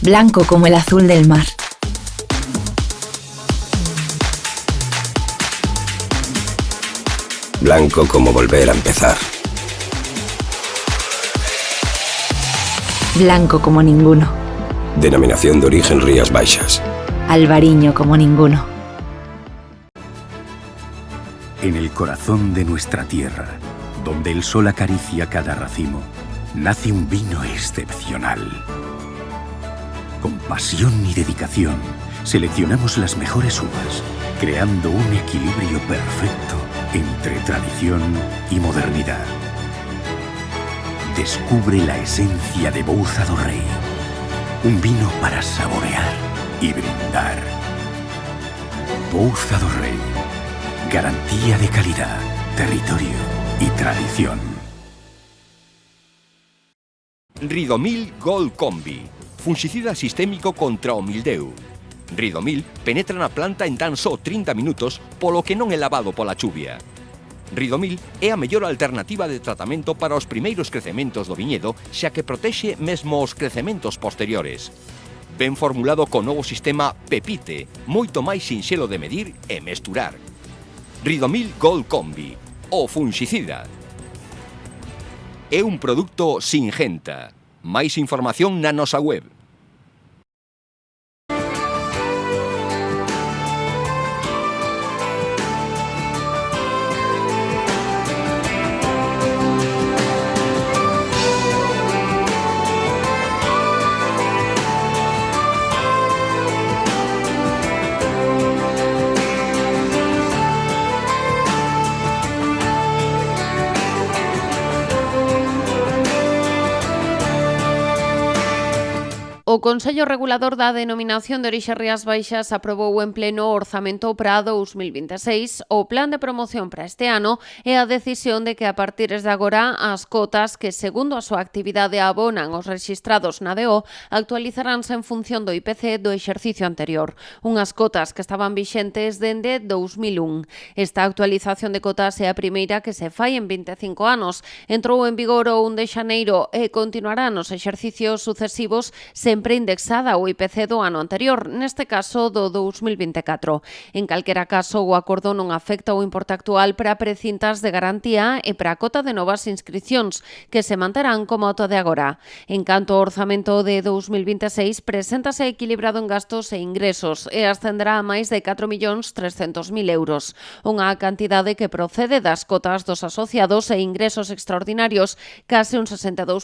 blanco como el azul del mar. Blanco como volver a empezar. Blanco como ninguno. Denominación de origen Rías Baixas. Albariño como ninguno. En el corazón de nuestra tierra, donde el sol acaricia cada racimo, nace un vino excepcional. Con pasión y dedicación, seleccionamos las mejores uvas, creando un equilibrio perfecto entre tradición y modernidad. Descubre la esencia de Bouza do Rei. Un vino para saborear y brindar. Bouza do Rei. Garantía de calidad, territorio y tradición. Ridomil Gold Combi. Fungicida sistémico contra o mildeu. Ridomil penetra na planta en tan só 30 minutos, polo que non é lavado pola chuvia. Ridomil é a mellor alternativa de tratamento para os primeiros crecementos do viñedo, xa que protexe mesmo os crecementos posteriores. Ben formulado co novo sistema Pepite, moito máis sinxelo de medir e mesturar. Ridomil Gold Combi, o fungicida. É un produto Singenta. Máis información na nosa web. O Consello Regulador da Denominación de Orixe Rías Baixas aprobou en pleno o orzamento para 2026 o plan de promoción para este ano e a decisión de que a partir de agora as cotas que, segundo a súa actividade abonan os rexistrados na DO, actualizaránse en función do IPC do exercicio anterior, unhas cotas que estaban vixentes dende 2001. Esta actualización de cotas é a primeira que se fai en 25 anos. Entrou en vigor o 1 de xaneiro e continuará nos exercicios sucesivos sempre indexada ao IPC do ano anterior, neste caso do 2024. En calquera caso, o acordo non afecta o importe actual para precintas de garantía e para a cota de novas inscripcións, que se manterán como ata de agora. En canto ao orzamento de 2026, preséntase equilibrado en gastos e ingresos e ascenderá a máis de 4.300.000 euros, unha cantidade que procede das cotas dos asociados e ingresos extraordinarios, case un 62%,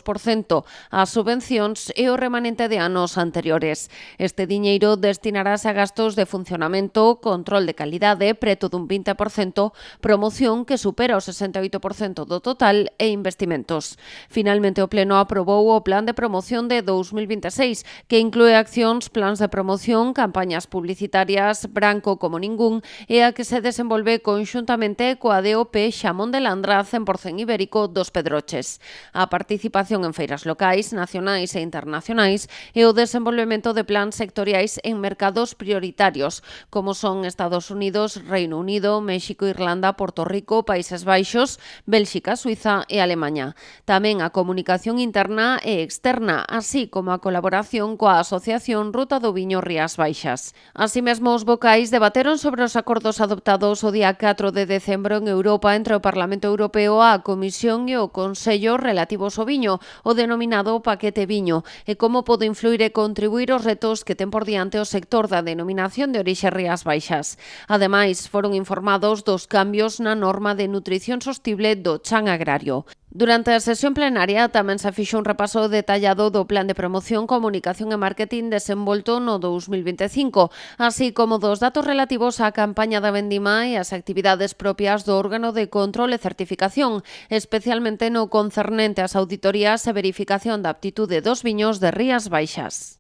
as subvencións e o remanente de anos anteriores. Este diñeiro destinarase a gastos de funcionamento, control de calidade, preto dun 20%, promoción que supera o 68% do total e investimentos. Finalmente, o Pleno aprobou o Plan de Promoción de 2026, que inclúe accións, plans de promoción, campañas publicitarias, branco como ningún, e a que se desenvolve conxuntamente coa DOP Xamón de Landra 100% ibérico dos Pedroches. A participación en feiras locais, nacionais e internacionais e o desenvolvemento de plans sectoriais en mercados prioritarios, como son Estados Unidos, Reino Unido, México, Irlanda, Porto Rico, Países Baixos, Bélxica, Suiza e Alemanha. Tamén a comunicación interna e externa, así como a colaboración coa Asociación Ruta do Viño Rías Baixas. Así mesmo, os vocais debateron sobre os acordos adoptados o día 4 de decembro en Europa entre o Parlamento Europeo, a Comisión e o Consello relativos ao viño, o denominado paquete viño, e como pode influir e contribuir aos retos que ten por diante o sector da denominación de orixe Rías Baixas. Ademais, foron informados dos cambios na norma de nutrición sostible do chan agrario. Durante a sesión plenaria tamén se fixo un repaso detallado do plan de promoción, comunicación e marketing desenvolto no 2025, así como dos datos relativos á campaña da vendima e as actividades propias do órgano de control e certificación, especialmente no concernente ás auditorías e verificación da aptitude dos viños de Rías Baixas.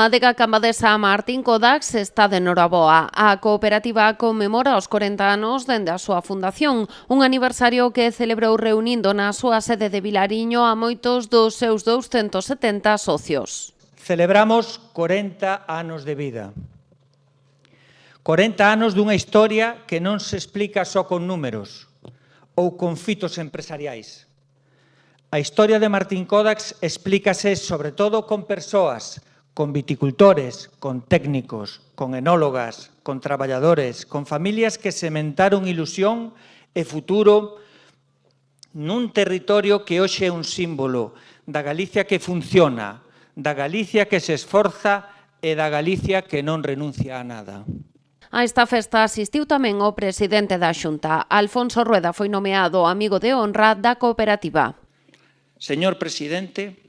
A adega cambadesa Martín Kodax está de noraboa. A cooperativa conmemora os 40 anos dende a súa fundación, un aniversario que celebrou reunindo na súa sede de Vilariño a moitos dos seus 270 socios. Celebramos 40 anos de vida. 40 anos dunha historia que non se explica só con números ou con fitos empresariais. A historia de Martín Kodax explícase sobre todo con persoas, con viticultores, con técnicos, con enólogas, con traballadores, con familias que sementaron ilusión e futuro nun territorio que hoxe é un símbolo da Galicia que funciona, da Galicia que se esforza e da Galicia que non renuncia a nada. A esta festa asistiu tamén o presidente da Xunta. Alfonso Rueda foi nomeado amigo de honra da cooperativa. Señor presidente,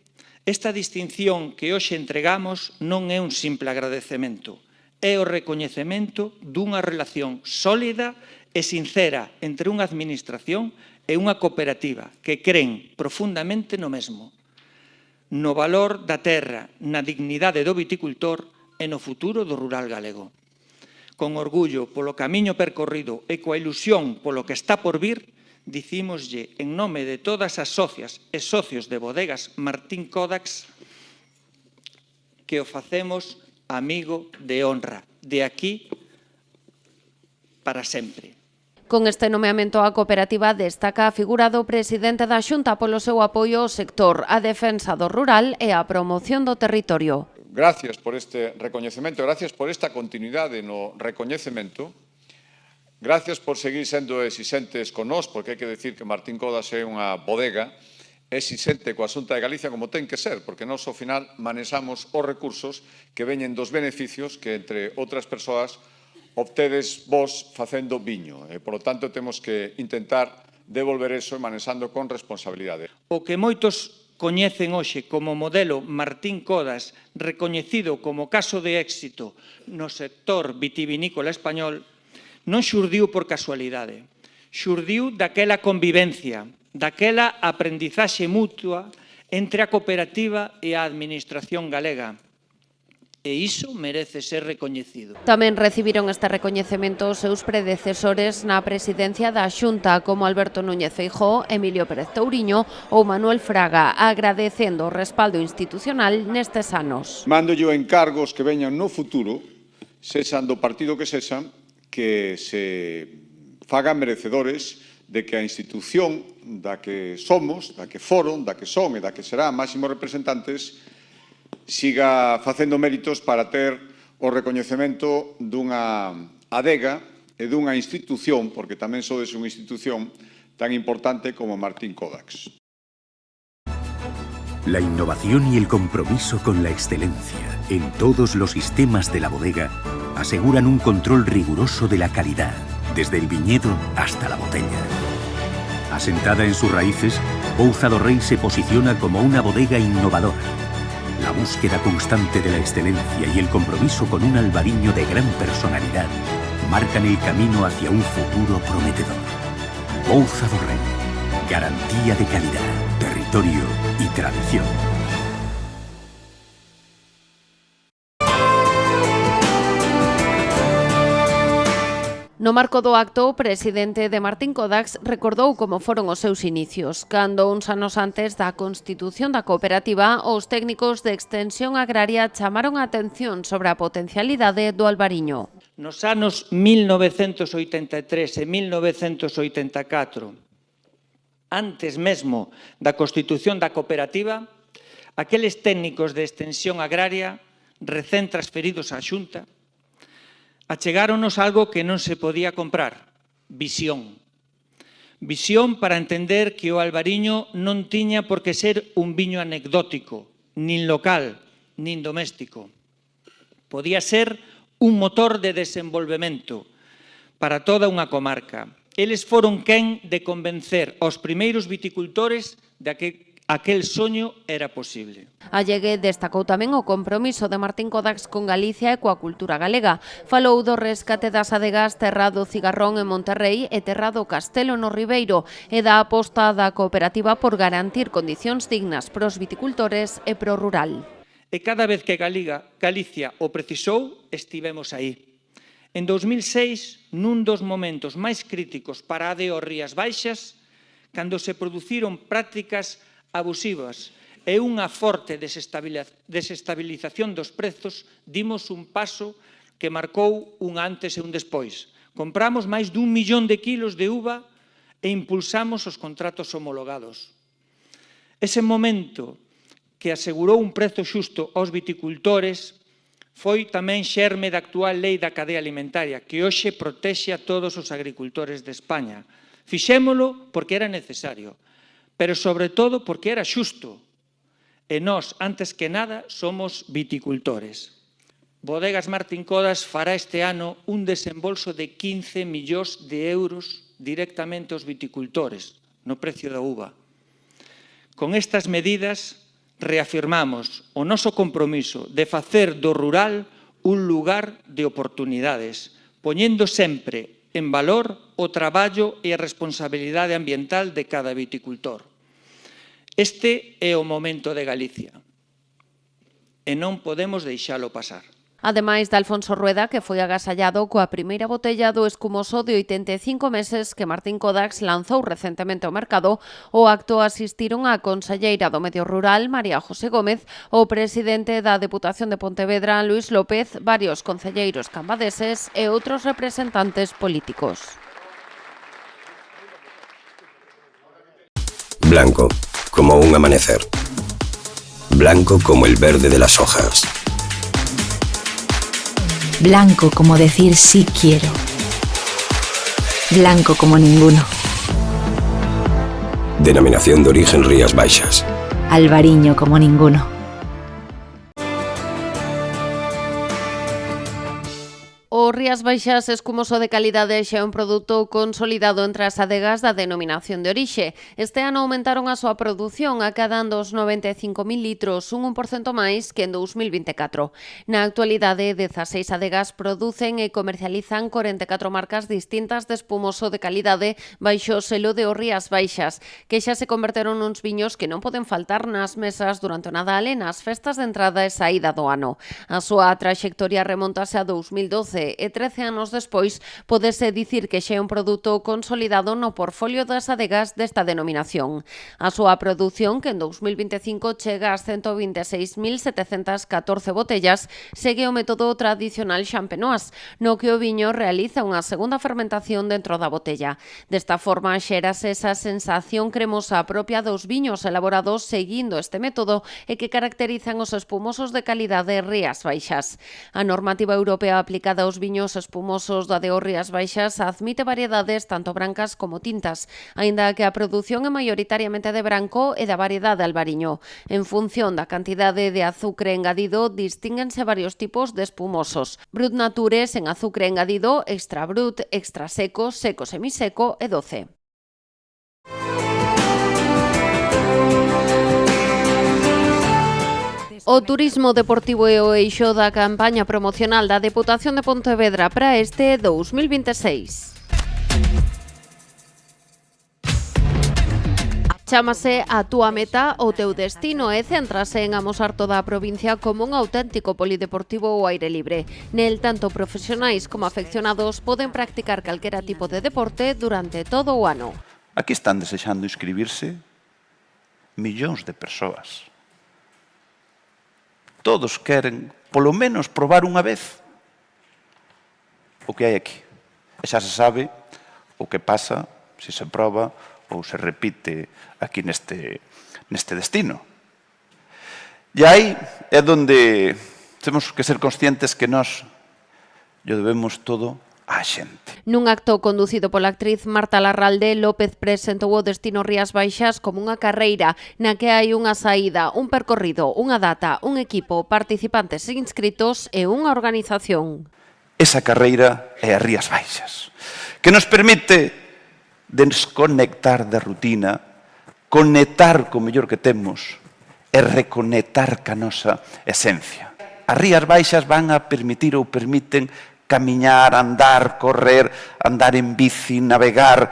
esta distinción que hoxe entregamos non é un simple agradecemento, é o recoñecemento dunha relación sólida e sincera entre unha administración e unha cooperativa que creen profundamente no mesmo, no valor da terra, na dignidade do viticultor e no futuro do rural galego. Con orgullo polo camiño percorrido e coa ilusión polo que está por vir, dicímoslle en nome de todas as socias e socios de bodegas Martín Kodax que o facemos amigo de honra, de aquí para sempre. Con este nomeamento a cooperativa destaca a figura do presidente da Xunta polo seu apoio ao sector, a defensa do rural e a promoción do territorio. Gracias por este recoñecemento, gracias por esta continuidade no recoñecemento. Gracias por seguir sendo exixentes con nós, porque hai que decir que Martín Kodax é unha bodega exixente coa Xunta de Galicia como ten que ser, porque nós ao final manexamos os recursos que veñen dos beneficios que, entre outras persoas, obtedes vos facendo viño. E, por lo tanto, temos que intentar devolver eso manexando con responsabilidade. O que moitos coñecen hoxe como modelo Martín Kodax, recoñecido como caso de éxito no sector vitivinícola español, non xurdiu por casualidade, xurdiu daquela convivencia, daquela aprendizaxe mutua entre a cooperativa e a administración galega. E iso merece ser recoñecido. Tamén recibiron este recoñecemento os seus predecesores na presidencia da Xunta, como Alberto Núñez Feijóo, Emilio Pérez Touriño ou Manuel Fraga, agradecendo o respaldo institucional nestes anos. Mándolle encargos que veñan no futuro, sexan do partido que sexan, que se fagan merecedores de que a institución da que somos, da que foron, da que son e da que serán máximos representantes siga facendo méritos para ter o recoñecemento dunha adega e dunha institución, porque tamén sodes unha institución tan importante como Martín Kodax. La innovación y el compromiso con la excelencia en todos los sistemas de la bodega aseguran un control riguroso de la calidad, desde el viñedo hasta la botella. Asentada en sus raíces, Pouza do Rei se posiciona como una bodega innovadora. La búsqueda constante de la excelencia y el compromiso con un albariño de gran personalidad marcan el camino hacia un futuro prometedor. Pouza do Rei, garantía de calidad, territorio y tradición. No marco do acto, o presidente de Martín Kodax recordou como foron os seus inicios, cando uns anos antes da constitución da cooperativa, os técnicos de extensión agraria chamaron a atención sobre a potencialidade do albariño. Nos anos 1983 e 1984, antes mesmo da constitución da cooperativa, aqueles técnicos de extensión agraria, recén transferidos á Xunta, achegáronos algo que non se podía comprar, visión. Visión para entender que o albariño non tiña por que ser un viño anecdótico, nin local, nin doméstico. Podía ser un motor de desenvolvemento para toda unha comarca. Eles foron quen de convencer aos primeiros viticultores de que aquel soño era posible. Allegue destacou tamén o compromiso de Martín Kodax con Galicia e coa cultura galega. Falou do rescate das adegas Terra do Cigarrón en Monterrei e Terra do Castelo no Ribeiro e da aposta da cooperativa por garantir condicións dignas pros viticultores e pro rural. E cada vez que Galicia o precisou, estivemos aí. En 2006, nun dos momentos máis críticos para a ADO Rías Baixas, cando se produciron prácticas abusivas e unha forte desestabilización dos prezos, dimos un paso que marcou un antes e un despois. Compramos máis d'1 millón de kilos de uva e impulsamos os contratos homologados. Ese momento que asegurou un prezo xusto aos viticultores foi tamén xerme da actual lei da cadea alimentaria, que hoxe protexe a todos os agricultores de España. Fixémolo porque era necesario, pero sobre todo porque era xusto. E nós, antes que nada, somos viticultores. Bodegas Martín Codas fará este ano un desembolso de 15 millóns de euros directamente aos viticultores no precio da uva. Con estas medidas reafirmamos o noso compromiso de facer do rural un lugar de oportunidades, poñendo sempre en valor o traballo e a responsabilidade ambiental de cada viticultor. Este é o momento de Galicia e non podemos deixalo pasar. Ademais de Alfonso Rueda, que foi agasallado coa primeira botella do escumoso de 85 meses que Martín Codax lanzou recentemente ao mercado, o acto asistiron a conselleira do Medio Rural, María José Gómez, o presidente da Deputación de Pontevedra, Luís López, varios concelleiros cambadeses e outros representantes políticos. Blanco, como un amanecer. Blanco como el verde de las hojas. Blanco como decir sí quiero. Blanco como ninguno. Denominación de origen Rías Baixas. Albariño como ninguno. O Rías Baixas escumoso de calidade xa é un produto consolidado entre as adegas da denominación de orixe. Este ano aumentaron a súa produción acadando os 95.000 litros, un 1% máis que en 2024. Na actualidade, 16 adegas producen e comercializan 44 marcas distintas de espumoso de calidade baixo o selo de o Rías Baixas, que xa se converteron nuns viños que non poden faltar nas mesas durante o Nadal e nas festas de entrada e saída do ano. A súa traxectoria remontase a 2012 e 13 anos despois podese dicir que xa é un produto consolidado no portfolio das adegas desta denominación. A súa produción, que en 2025 chega ás 126.714 botellas, segue o método tradicional Champenoise, no que o viño realiza unha segunda fermentación dentro da botella. Desta forma, xérase esa sensación cremosa propia dos viños elaborados seguindo este método e que caracterizan os espumosos de calidade Rías Baixas. A normativa europea aplicada aos viños espumosos da ADO Rías Baixas admite variedades tanto brancas como tintas, aínda que a produción é maioritariamente de branco e da variedade albariño. En función da cantidade de azucre engadido, distínguense varios tipos de espumosos. Brut Nature sen azucre engadido, Extra Brut, Extra Seco, Seco Semiseco e Doce. O turismo deportivo é o eixo da campaña promocional da Deputación de Pontevedra para este 2026. Chámase A túa meta o teu destino e céntrase en amosar toda a provincia como un auténtico polideportivo ao aire libre. Nel, tanto profesionais como afeccionados poden practicar calquera tipo de deporte durante todo o ano. Aquí están desexando inscribirse millóns de persoas. Todos queren, polo menos, probar unha vez o que hai aquí. E xa se sabe o que pasa se se proba ou se repite aquí neste destino. E aí é onde temos que ser conscientes que nós lle debemos todo á xente. Nun acto conducido pola actriz Marta Larralde, López presentou o destino Rías Baixas como unha carreira na que hai unha saída, un percorrido, unha data, un equipo, participantes inscritos e unha organización. Esa carreira é a Rías Baixas, que nos permite desconectar da rutina, conectar co mellor que temos e reconectar ca nosa esencia. As Rías Baixas van a permitir ou permiten camiñar, andar, correr, andar en bici, navegar,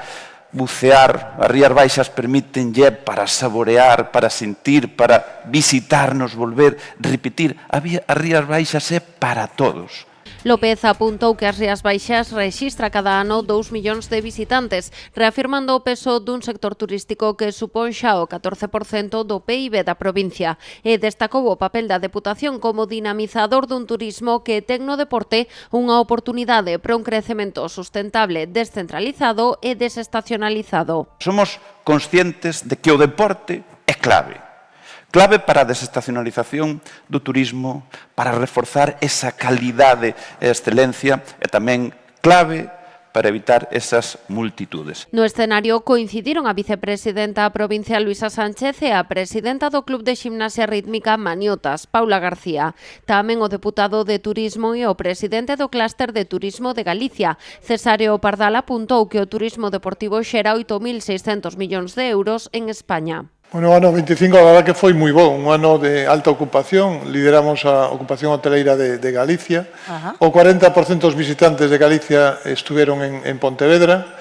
bucear, as Rías Baixas permítenlle para saborear, para sentir, para visitarnos, volver, repetir. As Rías Baixas é para todos. López apuntou que as Rías Baixas rexistra cada ano 2 millóns de visitantes, reafirmando o peso dun sector turístico que supón xa o 14% do PIB da provincia, e destacou o papel da Deputación como dinamizador dun turismo que ten no deporte unha oportunidade para un crecemento sustentable, descentralizado e desestacionalizado. Somos conscientes de que o deporte é clave. Clave para a desestacionalización do turismo, para reforzar esa calidade e excelencia e tamén clave para evitar esas multitudes. No escenario coincidiron a vicepresidenta provincial Luisa Sánchez e a presidenta do Club de Ximnasia Rítmica Maniotas, Paula García. Tamén o deputado de Turismo e o presidente do Clúster de Turismo de Galicia, Cesáreo Pardal, apuntou que o turismo deportivo xera 8.600 millóns de euros en España. Bueno, o ano 25 a verdad que foi moi bo, un ano de alta ocupación, lideramos a ocupación hoteleira de Galicia, o 40% dos visitantes de Galicia estuveron en Pontevedra,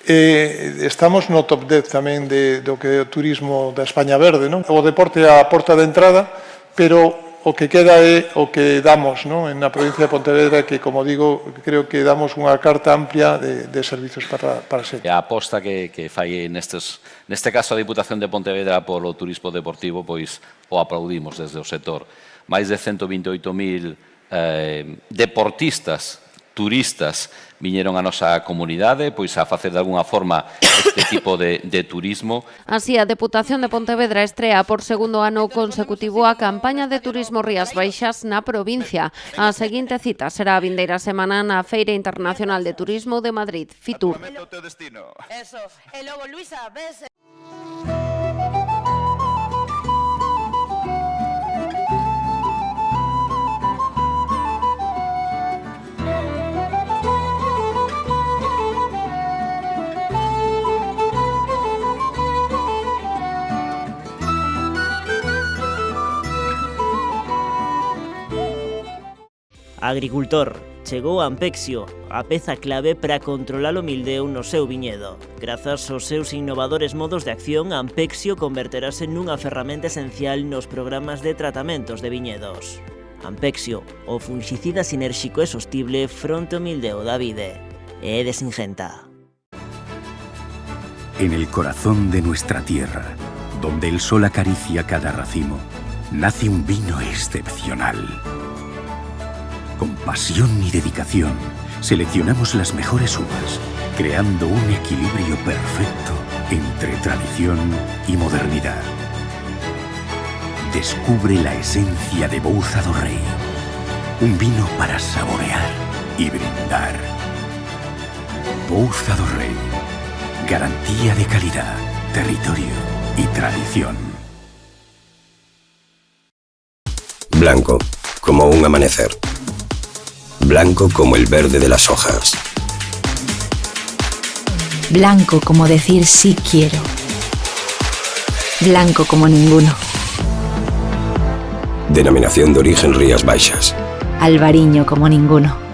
estamos no top 10 tamén do que é o turismo da España Verde, non? O deporte é a porta de entrada, pero o que queda é o que damos, non? Na provincia de Pontevedra, que, como digo, creo que damos unha carta amplia de servizos para ser. A aposta que fai neste caso a Diputación de Pontevedra polo turismo deportivo, pois o aplaudimos desde o sector. Máis de 128.000 deportistas, turistas, viñeron a nosa comunidade pois a facer de alguna forma este tipo de turismo. Así, a Deputación de Pontevedra estrea por segundo ano consecutivo a campaña de turismo Rías Baixas na provincia. A seguinte cita será a vindeira semana na Feira Internacional de Turismo de Madrid, Fitur. Eso. E logo, Luisa, ves... Agricultor, chegou Ampexio, a peza clave para controlar o mildeu no seu viñedo. Grazas aos seus innovadores modos de acción, Ampexio converterase nunha ferramenta esencial nos programas de tratamentos de viñedos. Ampexio, o fungicida sinérxico e sostible fronte ao mildeu da vide. É de Singenta. En el corazón de nuestra tierra, donde el sol acaricia cada racimo, nace un vino excepcional. Con pasión y dedicación, seleccionamos las mejores uvas, creando un equilibrio perfecto entre tradición y modernidad. Descubre la esencia de Bouza do Rei, un vino para saborear y brindar. Bouza do Rei, garantía de calidad, territorio y tradición. Blanco, como un amanecer. Blanco como el verde de las hojas. Blanco como decir sí quiero. Blanco como ninguno. Denominación de origen Rías Baixas. Albariño como ninguno.